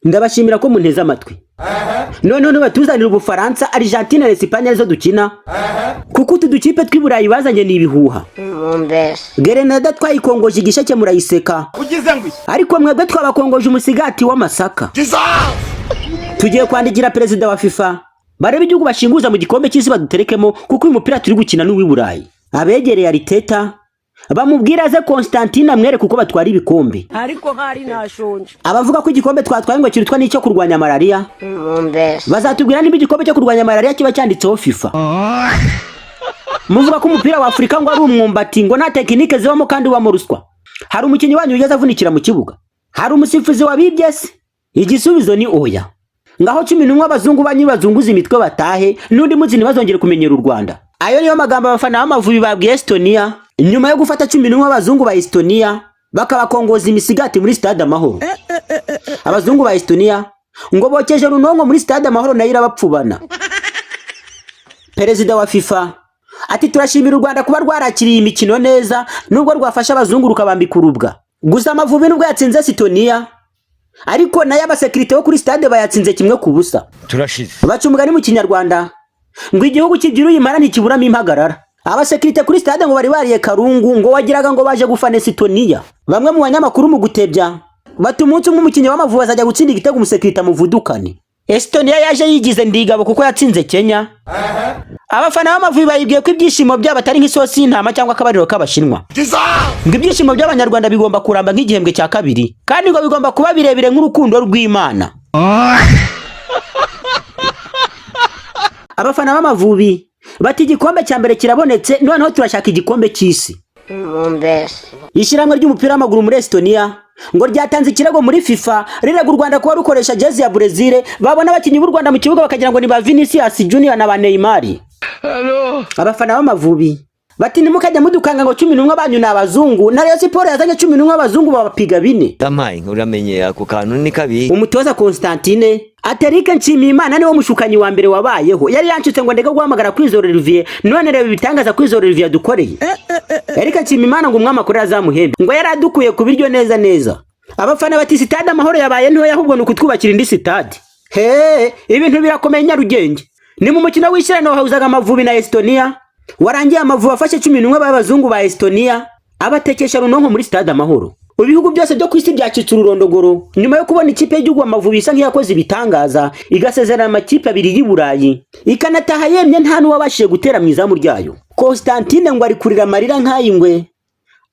Ndabashimira ko munteze amatwi. None batuzanira Ubufaransa, Argentine na Espagne zo dukina. Kuko tudukipe tw'Iburayi bazanye ni ibihuha. Grenada twayikongoje igisheke murayiseka. Ariko mwebwe twabakongoje umusigati w'amasaka. Tugiye kwandikira perezida wa FIFA. Barebe igihugu bashinguza mu gikombe cy'isi baduterekemo kuko uyu mupira turi gukina n'uw'Iburayi. Abegereye Ariteta bamubwira aze Constantine amwere kuko batwara ibikombe. Ariko hari nashonje. Abavuga ko igikombe twatwaye ngo kirutwa n'icyo kurwanya malaria. Bazatubwira niba igikombe cyo kurwanya malaria kiba cyanditseho FIFA. Muvuga ko umupira wa Afrika ngo ari umwumbati ngo nta tekinike zibamo kandi wa ruswa. Hari umukinnyi wanyu ugeze avunikira mu kibuga. Hari umusifuzi wabibye se? Igisubizo ni oya. Ngaho 11 abazungu banyibazunguza imitwe batahe n'undi muzi ntibazongere kumenyera u Rwanda. Ayo niyo magambo abafana b'Amavubi babwiye Estonia nyuma yo gufata 11 abazungu ba Estonia bakabakongoza imisigati muri Stade Amahoro. Abazungu ba Estonia ngo bokeje runongo muri Stade Amahoro nayo irabapfubana. Perezida wa FIFA ati turashimira u Rwanda kuba rwarakiriye imikino neza nubwo rwafasha abazungu rukabambika urubwa. Gusa Amavubi nubwo yatsinze Estonia ariko nayo abasekirite bo kuri stade bayatsinze kimwe ku busa. Turashize. Baca umugani mu Kinyarwanda ngo igihugu kigira uyimara ntikiburamo impagarara. Abasekirite kuri stade ngo bari bariye karungu ngo wagiraga ngo baje gufana Estonia. Bamwe mu banyamakuru mu gutebya bati umunsi umwe umukinnyi w'Amavubi azajya gutsinda igitego umusekirite amuvudukane. Estonia yaje yigize ndigabo kuko yatsinze Kenya. Abafana b'Amavubi bayibwiye ko ibyishimo byabo atari nk'isosi y'intama cyangwa akabariro k'Abashinwa. Ngo ibyishimo by'Abanyarwanda bigomba kuramba nk'igihembwe cya kabiri kandi ngo bigomba kuba birebire nk'urukundo rw'Imana. Abafana b'Amavubi bati igikombe cya mbere kirabonetse noneho turashaka igikombe cy'isi. Ishyirahamwe ry'umupira w'amaguru muri Estonia ngo ryatanze ikirego muri FIFA rirega u Rwanda kuba rukoresha jezi ya Brazil babona abakinnyi b'u Rwanda mu kibuga bakagira ngo ni ba Vinicius Junior na ba Neymar. Abafana b'Amavubi bati nimukajya mudukanga ngo 11 abanyu n'abazungu na Rayon Sport yazanye 11 abazungu babapiga 4. Damaye uramenye ako kantu ni kabi. Umutoza Constantine Aterike Nshimiyimana niwe mushukanyi wa mbere wabayeho yari yancutse ngo ndeka guhamagara kwizora Olivier none reba ibitangaza kwizora Olivier dukoreye. Erika Nshimiyimana ngo umwama akorera zamuhembe ngo yaradukuye ku biryo neza. Abafana bati Stade Amahoro yabaye nto yahubwo n'ukutwubakira indi stade. Ibintu birakomeye Nyarugenge. Ni mu mukino w'ishyirano wahuzaga Amavubi na Estonia warangiye Amavubi afashe 11 b'abazungu ba Estonia abatekesha runonko muri Stade Amahoro. Ibihugu byose byo kwisi byacitse ururondogoro nyuma yo kubona ikipe y'igihugu Amavubi isa nk'iyakoze ibitangaza igasezerana amakipe abiri y'Iburayi ikanataha yemye nta n'uwabashije gutera mu izamu ryayo. Constantine ngo ari kurira amarira nk'ayingwe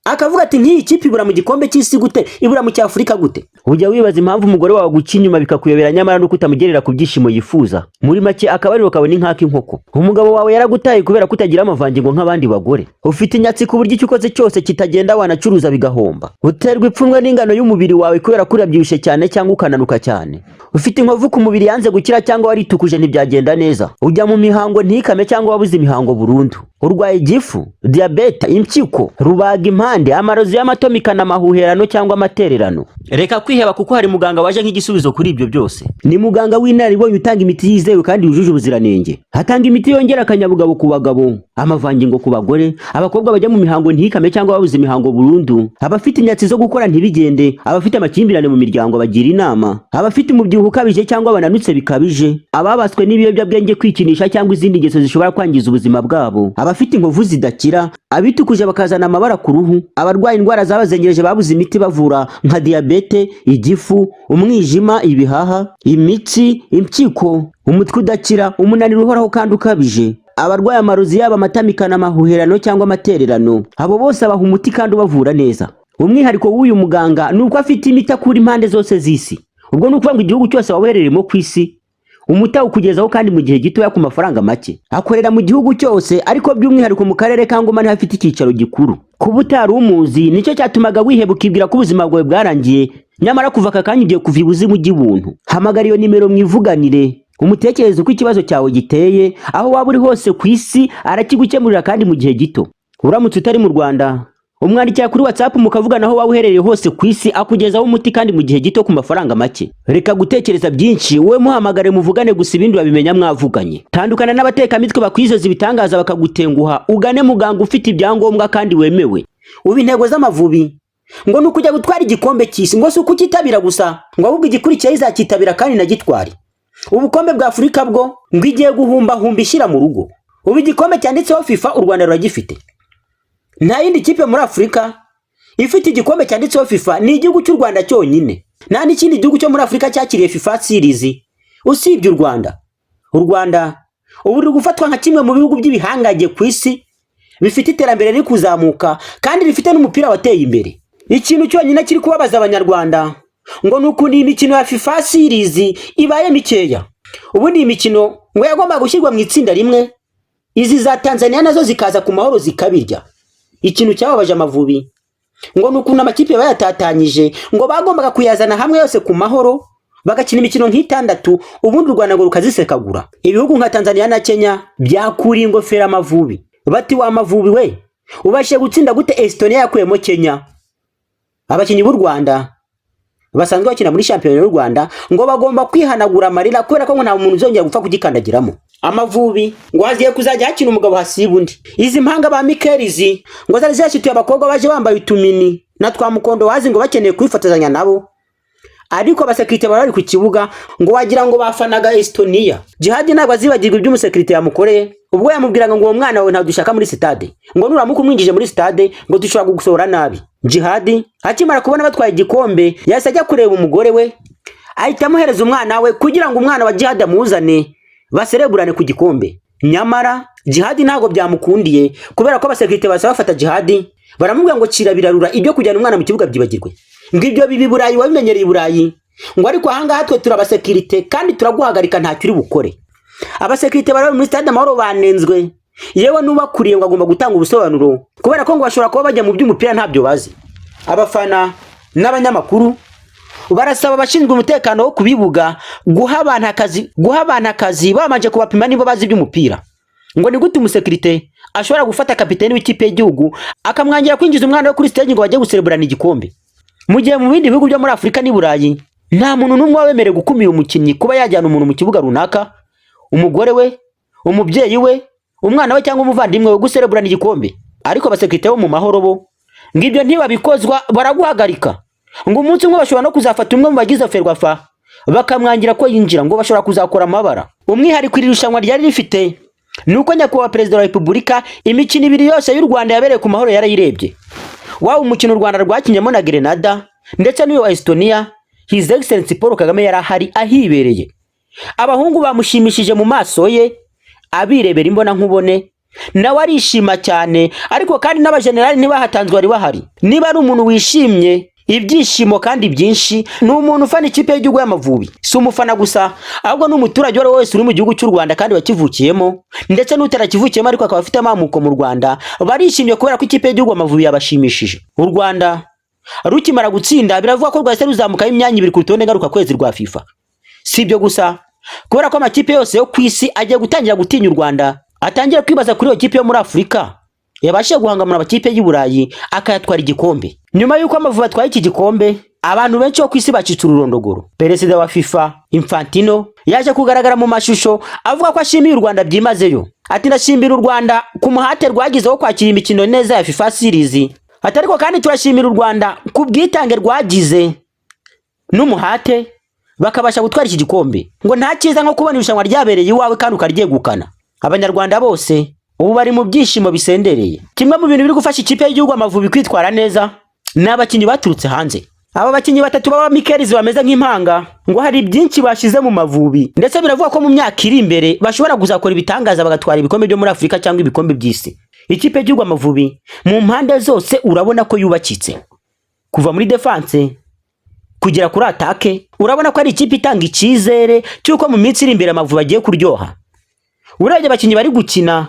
akavuga ati nk'iyi kipe ibura mu gikombe cy'isi gute ibura mu cy'Afrika gute. Ujya wibaza impamvu umugore wawe gukinyuma bikakuyobera nyamara no kutamugerera ku byishimo yifuza. Muri make akabariro kabone inkaka inkoko. Umugabo wawe yaragutaye kubera kutagira amavangingo nk'abandi bagore. Ufite inyatsi ku buryo icyo ukoze cyose kitagenda wanacuruza bigahomba. Uterwa ipfunwe n'ingano y'umubiri wawe kubera kurabyibushye cyane cyangwa ukananuka cyane. Ufite inkovu ku mubiri yanze gukira cyangwa waritukuje ntibyagenda neza. Ujya mu mihango ntikame cyangwa wabuze imihango burundu. Urwaye igifu, diabete, impyiko, rubaga impande, amarozi y'amatomika n'amahuherano cyangwa amatererano. Reka kwiheba kuko hari muganga waje nk'igisubizo kuri ibyo byose. Ni muganga w'inararibonye utanga imiti yizewe kandi yujuje ubuziranenge. Hatanga imiti yongera akanyabugabo ku bagabo, amavangingo ku bagore, abakobwa bajya mu mihango ntikame cyangwa babuze imihango burundu, abafite inyatsi zo gukora ntibigende, abafite amakimbirane mu miryango bagira inama, abafite umubyibuho ukabije cyangwa bananutse bikabije, ababaswe n'ibiyobyabwenge kwikinisha cyangwa izindi ngeso zishobora kwangiza ubuzima bwabo, abafite inkovu zidakira, abitukuje bakazana amabara ku ruhu, abarwaye indwara zabazengereje babuze imiti bavura nka diabete, igifu, umwijima, ibihaha, imitsi, impyiko, umutwe udakira, umunaniro uhoraho kandi ukabije, abarwaye amarozi yaba amatamika n'amahuherano cyangwa amatererano, abo bose abaha umuti kandi ubavura neza. Umwihariko w'uyu muganga nuko afite imiti akura impande zose z'isi. Ubwo nukuvuga ngo igihugu cyose wabuherereyemo ku isi umuti ukugezaho kandi mu gihe gito ku mafaranga make. Akorera mu gihugu cyose ariko by'umwihariko mu karere ka Ngoma hafite icyicaro gikuru. Kuba utari umuzi nicyo cyatumaga wiheba ukibwira ko ubuzima bwawe bwarangiye nyamara kuva aka kanya ugiye kuva ibuzimu ry'ubuntu. Hamagara iyo nimero mwivuganire umutekereze uko ikibazo cyawe giteye aho waba uri hose ku isi arakigukemurira kandi mu gihe gito. Uramutse utari mu Rwanda umwandikira kuri WhatsApp mukavugana aho waba uherereye hose ku isi akugezaho umuti kandi mu gihe gito ku mafaranga make. Reka gutekereza byinshi wowe muhamagare muvugane gusa ibindi babimenya mwavuganye. Tandukana n'abateka mitwe bakwizeza ibitangaza bakagutenguha ugane muganga ufite ibyangombwa kandi wemewe. Ubu intego z'Amavubi ngo nuko ujya gutwara igikombe cy'isi, ngo si ukukitabira gusa, ngo ahubwo igikurikiye izakitabira kandi nagitwari. Ubukombe bwa Afurika bwo ngo igiye humba ishyira mu rugo. Ubu igikombe cyanditseho FIFA u Rwanda ruragifite. Nta yindi kipe muri Afurika ifite igikombe cyanditseho FIFA, ni igihugu cy'u Rwanda cyonyine. Nta n'ikindi gihugu cyo muri Afurika cyakiriye FIFA series usibye u Rwanda. U Rwanda ubu ruri gufatwa nka kimwe mu bihugu by'ibihangaje ku isi bifite iterambere riri kuzamuka kandi rifite n'umupira wateye imbere. Ikintu cyonyine kiri kubabaza abanyarwanda ngo nuko ni imikino ya FIFA series ibaye mikeya. Ubundi imikino ngo yagomba gushyirwa mu itsinda rimwe, izi za Tanzania nazo zikaza ku mahoro zikabirya. Ikintu cyababaje Amavubi ngo nuko n'amakipe bayatatanyije ngo bagombaga kuyazana hamwe yose ku mahoro bagakina imikino nk'itandatu, ubundi u Rwanda ngo rukazisekagura. Ibihugu nka Tanzania na Kenya byakuriye ingofero Amavubi, bati wa Amavubi we ubashe gutsinda gute Estonia yakuyemo Kenya? Abakinnyi b'u Rwanda basanzwe bakina muri shampiyona y'u Rwanda ngo bagomba kwihanagura amarira kubera ko nta muntu uzongera gupfa kugikandagiramo. Amavubi ngo haziye kuzajya hakina umugabo hasiba undi. Izi mpanga ba Mikelizi ngo zari zashituye abakobwa baje bambaye utumini na twa mukondo wazi ngo bakeneye kwifotozanya nabo, ariko abasekirite bari ku kibuga ngo wagira ngo bafanaga Estonia. Jihad ntabwo azibagirwa iby'umusekirite yamukoreye ubwo yamubwiraga ngo uwo mwana wawe ntadushaka muri stade, ngo nuramuka umwinjije muri stade ngo dushobora gusohora nabi. Jihad akimara kubona batwaye igikombe yahise ajya kureba umugore we, ahita amuhereza umwana we kugira ngo umwana wa Jihad amuzane basereburane ku gikombe. Nyamara Jihad ntabwo byamukundiye kubera ko abasekirite basa bafata Jihad baramubwira ngo kirabirarura ibyo kujyana umwana mu kibuga byibagirwe, ngo ibyo bibi Burayi wabimenyereye Burayi, ngo ariko ahangaha twe turabasekirite kandi turaguhagarika ntacyo uri bukore. Abasekirite bari muri stade Amahoro banenzwe, yewe n'ubakuriye ngo agomba gutanga ubusobanuro kubera ko ngo bashobora kuba bajya mu by'umupira ntabyo bazi. Abafana n'abanyamakuru barasaba abashinzwe umutekano wo kubibuga guha abantu akazi bamanje kubapima niba bazi iby'umupira. Ngo ni gute umusekirite ashobora gufata kapiteni w'ikipe y'igihugu akamwangira kwinjiza umwana we kuri stage ngo bajye gusereburana igikombe, mu gihe mu bindi bihugu byo muri Afurika ni Burayi nta muntu n'umwe wabemerewe gukumira umukinnyi kuba yajyana umuntu mu kibuga runaka, umugore we, umubyeyi we, umwana we cyangwa umuvandimwe we gusereburana igikombe. Ariko abasekirite bo mu mahoro bo ngibyo ntibabikozwa baraguhagarika. Ngo umunsi umwe bashobora no kuzafata umwe mu bagize Ferwafa bakamwangira ko yinjira, ngo bashobora kuzakora amabara. Umwihariko iri rushanwa ryari rifite nuko nyakubahwa Perezida wa Repubulika imikino ibiri yose y'u Rwanda yabereye ku mahoro yarayirebye. Waba umukino u Rwanda rwakinyemo na Grenada ndetse n'uyo wa Estonia, His Excellency Paul Kagame yarahari ahibereye. Abahungu bamushimishije mu maso ye abirebera imbona nkubone, nawe arishima cyane, ariko kandi n'abajenerali ntibahatanzwe bari bahari. Niba ari umuntu wishimye ibyishimo kandi byinshi, ni umuntu ufana ikipe y'igihugu y'Amavubi. Si umufana gusa ahubwo n'umuturage wese uri mu gihugu cy'u Rwanda kandi wakivukiyemo ndetse n'utarakivukiyemo ariko akaba afite amamuko mu Rwanda, barishimye kubera ko ikipe y'igihugu Amavubi yabashimishije. U Rwanda rukimara gutsinda biravuga ko rwahise ruzamukaho imyanya 2 ku rutonde ngaruka kwezi rwa FIFA. Si ibyo gusa kubera ko amakipe yose yo ku isi agiye gutangira gutinya u Rwanda, atangira kwibaza kuri iyo kipe yo muri Afurika yabashije guhangamura amakipe y'u Burayi akayatwara igikombe. Nyuma y'uko Amavubi atwaye iki gikombe, abantu benshi bo ku isi bacitse ururondogoro. Perezida wa FIFA Infantino yaje kugaragara mu mashusho avuga ko ashimiye u Rwanda byimazeyo. Ati ndashimira u Rwanda ku muhate rwagize wo kwakira imikino neza ya FIFA series. Ati ariko kandi turashimira u Rwanda ku bwitange rwagize n'umuhate bakabasha gutwara iki gikombe. Ngo nta cyiza nko kubona irushanwa ryabereye iwawe kandi ukaryegukana. Abanyarwanda bose ubu bari mu byishimo bisendereye. Kimwe mu bintu biri gufasha ikipe y'igihugu Amavubi kwitwara neza n'abakinnyi baturutse hanze. Aba bakinnyi batatu baba Mikelizi bameze nk'impanga ngo hari byinshi bashize mu Mavubi, ndetse biravuga ko mu myaka iri imbere bashobora kuzakora ibitangaza bagatwara ibikombe byo muri Afurika cyangwa ibikombe by'isi. Ikipe y'igihugu Amavubi mu mpande zose urabona ko yubakitse, kuva muri defense kugera kuri atake. Urabona ko ari ikipe itanga icyizere cyuko mu minsi iri imbere Amavubi agiye kuryoha. Urebye abakinnyi bari gukina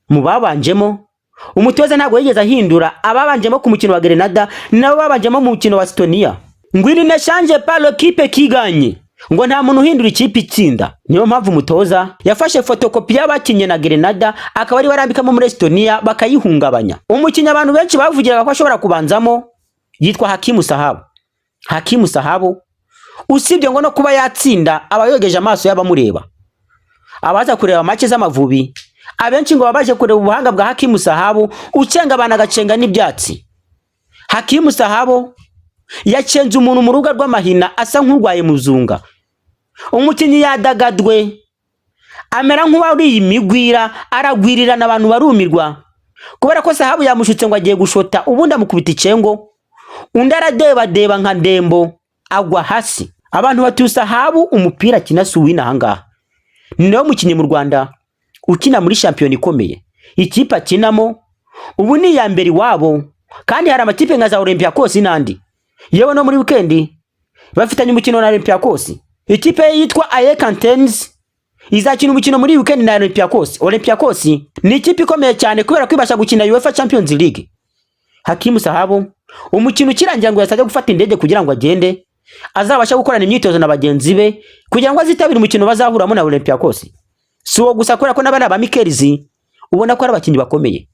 mu babanjemo, umutoza ntabwo yigeze ahindura ababanjemo ku mukino wa Grenada nabo babanjemo mu mukino wa Estonia. Ngo il ne change pas l'équipe qui gagne, ngo nta muntu uhindura ikipe itsinda. Niyo mpamvu umutoza yafashe fotokopi y'abakinye na Grenada akaba ari barambikamo muri Estonia bakayihungabanya. Umukinnyi abantu benshi bavugiraga ko ashobora kubanzamo yitwa Hakimu Sahabu. Hakimu Sahabu usibye ngo no kuba yatsinda abayogeje amaso y'abamureba. Abaza kureba match z'Amavubi abenshi ngo babaje kureba ubuhanga bwa Hakimu Sahabu ucenga abana gacenga n'ibyatsi. Hakimu Sahabo yacenze umuntu mu rubuga rw'amahina asa nk'urwaye muzunga. Umukinnyi yadagadwe amera nk'uwariye imigwira, aragwirirana abantu barumirwa kubera ko Sahabo yamushutse ngo agiye gushota, ubundi amukubita icengo, undi aradeba nka ndembo agwa hasi. Abantu batuye Sahabo umupira akina suwina ahangaha. Niwe mukinnyi mu Rwanda ukina muri shampiyona ikomeye. Ikipe akinamo ubu ni iya mbere iwabo, kandi hari amakipe nka za Olympiacos n'andi. Yewe no muri weekend bafitanye umukino na Olympiacos. Ikipe yitwa AEK Athens izakina umukino muri weekend na Olympiacos. Olympiacos ni ikipe ikomeye cyane kubera ko ibasha gukina UEFA Champions League. Hakimu Sahabo umukino ukirangira ngo yasabye gufata indege kugira ngo agende azabasha gukorana imyitozo na bagenzi be kugira ngo azitabire umukino bazahuramo na Olympiacos. Si uwo gusa kubera ko n'abana ba Mikelizi ubona ko ari abakinnyi bakomeye.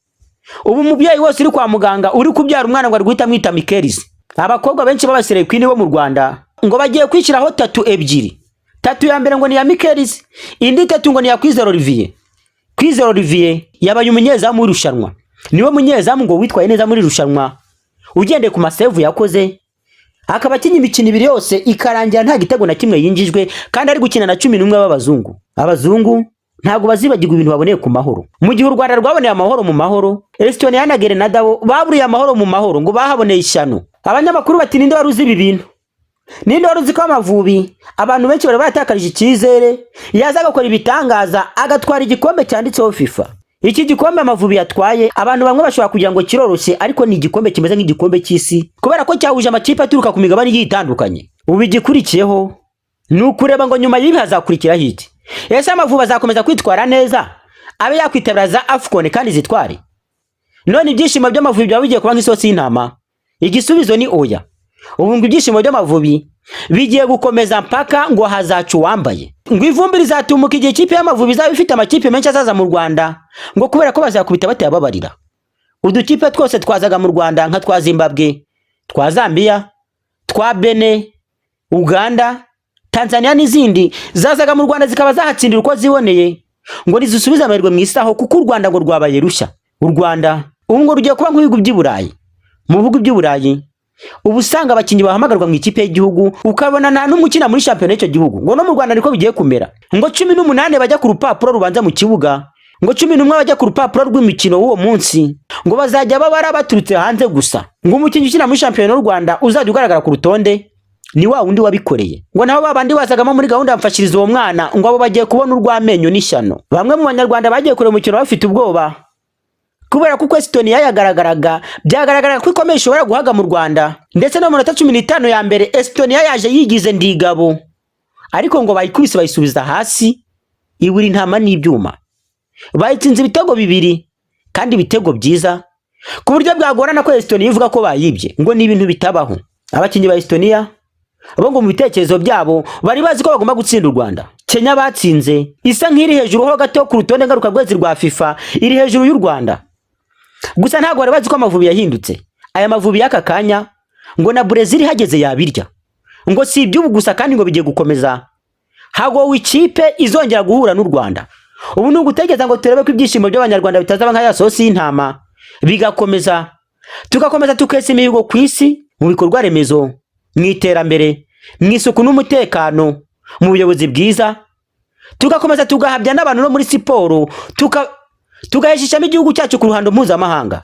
Ubu mubyeyi wose uri kwa muganga uri kubyara umwana ngo ari guhita mwita Mikelizi. Abakobwa benshi b'abasere kwini bo mu Rwanda ngo bagiye kwishiraho tatu ebyiri. Tatu ya mbere ngo ni ya Mikelizi, indi tatu ngo ni ya Kwizera Olivier. Kwizera Olivier yabaye umunyezamu w'irushanwa. Niwe munyezamu ngo witwaye neza muri irushanwa, ugendeye ku masevu yakoze, akaba akinnye imikino ibiri yose ikarangira nta gitego na kimwe yinjijwe, kandi ari gukina na 11 b'abazungu. Abazungu ntago bazibagirwa ibintu baboneye ku mahoro. Mu gihe u Rwanda rwaboneye amahoro mu mahoro, Estonia na Grenada bo baburiye amahoro mu mahoro ngo bahaboneye ishyano. Abanyamakuru bati ninde waruzi ibi bintu? Ninde waruzi ko Amavubi abantu benshi bari batakarije icyizere yazaga gukora ibitangaza agatwara igikombe cyanditseho FIFA? Iki gikombe Amavubi yatwaye abantu bamwe bashobora kugira ngo kiroroshye, ariko ni igikombe kimeze nk'igikombe cy'isi kubera ko cyahuje amakipe aturuka ku migabane itandukanye. Ubu igikurikiyeho ni ukureba ngo nyuma y'ibi hazakurikiraho iki. Ese Amavubi azakomeza kwitwara neza abe yakwitabira za AFCON kandi zitware? None ibyishimo by'Amavubi byaba bigiye kuba nk'isosi y'intama? Igisubizo ni oya. Ubu ngo ibyishimo by'Amavubi bigiye gukomeza mpaka ngo hazaca uwambaye. Ngo ivumbi rizatumuka igihe ikipe y'Amavubi izaba ifite amakipe menshi azaza mu Rwanda ngo kubera ko bazakubita batayababarira. Udukipe twose twazaga mu Rwanda nka twa Zimbabwe, twa Zambia, twa Benin, Uganda, Tanzania n'izindi zazaga mu Rwanda zikaba zahatsindira uko ziboneye ngo nizisubize amahirwe mu isaho, kuko u Rwanda ngo rwabaye rushya. U Rwanda ubu ngo rugiye kuba nk'ibihugu by'i Burayi. Mu bihugu by'i Burayi ubu usanga abakinnyi bahamagarwa mu ikipe y'igihugu ukabona nta n'umukina muri shampiyona y'icyo gihugu. Ngo no mu Rwanda niko bigiye kumera. Ngo 18 bajya ku rupapuro rubanza mu kibuga, ngo 11 bajya ku rupapuro rw'imikino w'uwo munsi, ngo bazajya babara baturutse hanze gusa. Ngo umukinnyi ukina muri shampiyona y'u Rwanda uzajya ugaragara ku rutonde ni wa wundi wabikoreye. Ngo nabo babandi bazagamo muri gahunda yamfashiriza uwo mwana ngo abo bagiye kubona urwamenyo n'ishyano. Bamwe mu banyarwanda bagiye kureba umukino bafite ubwoba kubera ko Estonia yagaragaraga, byagaragara ko ikomeye ishobora guhaga mu Rwanda, ndetse no mu minota 15 ya mbere Estonia yaje yigize ndigabo, ariko ngo bayikubise bayisubiza hasi iburi intama n'ibyuma. Bayitsinze ibitego 2 kandi ibitego byiza ku buryo bwagorana ko Estonia ivuga ko bayibye. Ngo ni ibintu bitabaho. Abakinnyi ba Estonia bo ngo mu bitekerezo byabo bari bazi ko bagomba gutsinda u Rwanda. Kenya batsinze isa nk'iri hejuru ho gato ku rutonde ngaruka rwezi rwa FIFA, iri hejuru y'u Rwanda. Gusa ntago bari bazi ko Amavubi yahindutse. Aya Mavubi y'aka kanya ngo na Brazil hageze yabirya. Ngo si iby'ubu gusa kandi ngo bigiye gukomeza. Hago ikipe izongera guhura n'u Rwanda. Ubu ni ugutegeza ngo turebe ko ibyishimo by'Abanyarwanda bitazaba nka ya sosi y'intama, bigakomeza tugakomeza tukese imihigo ku isi, mu bikorwa remezo, mu iterambere, mu isuku n'umutekano, mu buyobozi bwiza, tugakomeza tugahabya n'abantu no muri siporo, tugaheshishamo igihugu cyacu ku ruhando mpuzamahanga.